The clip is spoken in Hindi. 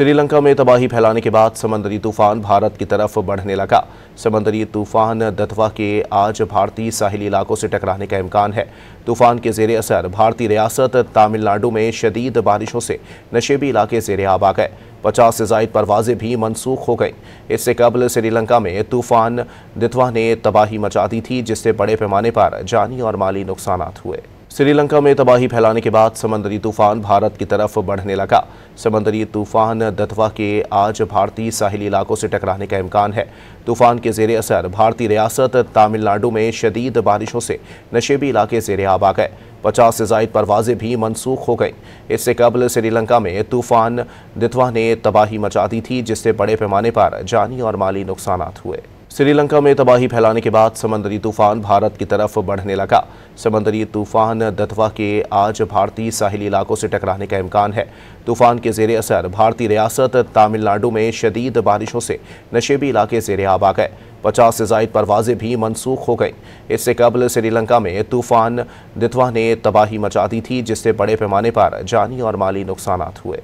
श्रीलंका में तबाही फैलाने के बाद समंदरी तूफान भारत की तरफ बढ़ने लगा। समंदरी तूफान दतवा के आज भारतीय साहिली इलाकों से टकराने का इम्कान है। तूफान के जेर असर भारतीय रियासत तमिलनाडु में शदीद बारिशों से नशेबी इलाके जेर आब आ गए। 50 से ज़ायद परवाजें भी मनसूख हो गईं। इससे कबल श्रीलंका में तूफान दतवा ने तबाही मचा दी थी, जिससे बड़े पैमाने पर जानी और माली नुकसान हुए। श्रीलंका में तबाही फैलाने के बाद समंदरी तूफान भारत की तरफ बढ़ने लगा। समंदरी तूफान दतवा के आज भारतीय साहिली इलाकों से टकराने का इम्कान है। तूफान के जेर असर भारतीय रियासत तमिलनाडु में शदीद बारिशों से नशेबी इलाके जेर आब आ गए। 50 से ज़ायद परवाजें भी मनसूख हो गईं। इससे कबल श्रीलंका में तूफान दतवा ने तबाही मचा दी थी, जिससे बड़े पैमाने पर जानी और माली नुकसान हुए। श्रीलंका में तबाही फैलाने के बाद समंदरी तूफान भारत की तरफ बढ़ने लगा। समंदरी तूफान दतवा के आज भारतीय साहिली इलाकों से टकराने का इम्कान है। तूफान के जेर असर भारतीय रियासत तमिलनाडु में शदीद बारिशों से नशेबी इलाके जेर आब आ गए। 50 से ज़ायद परवाजें भी मनसूख हो गईं। इससे कबल श्रीलंका में तूफान दतवा ने तबाही मचा दी थी, जिससे बड़े पैमाने पर जानी और माली नुकसान हुए।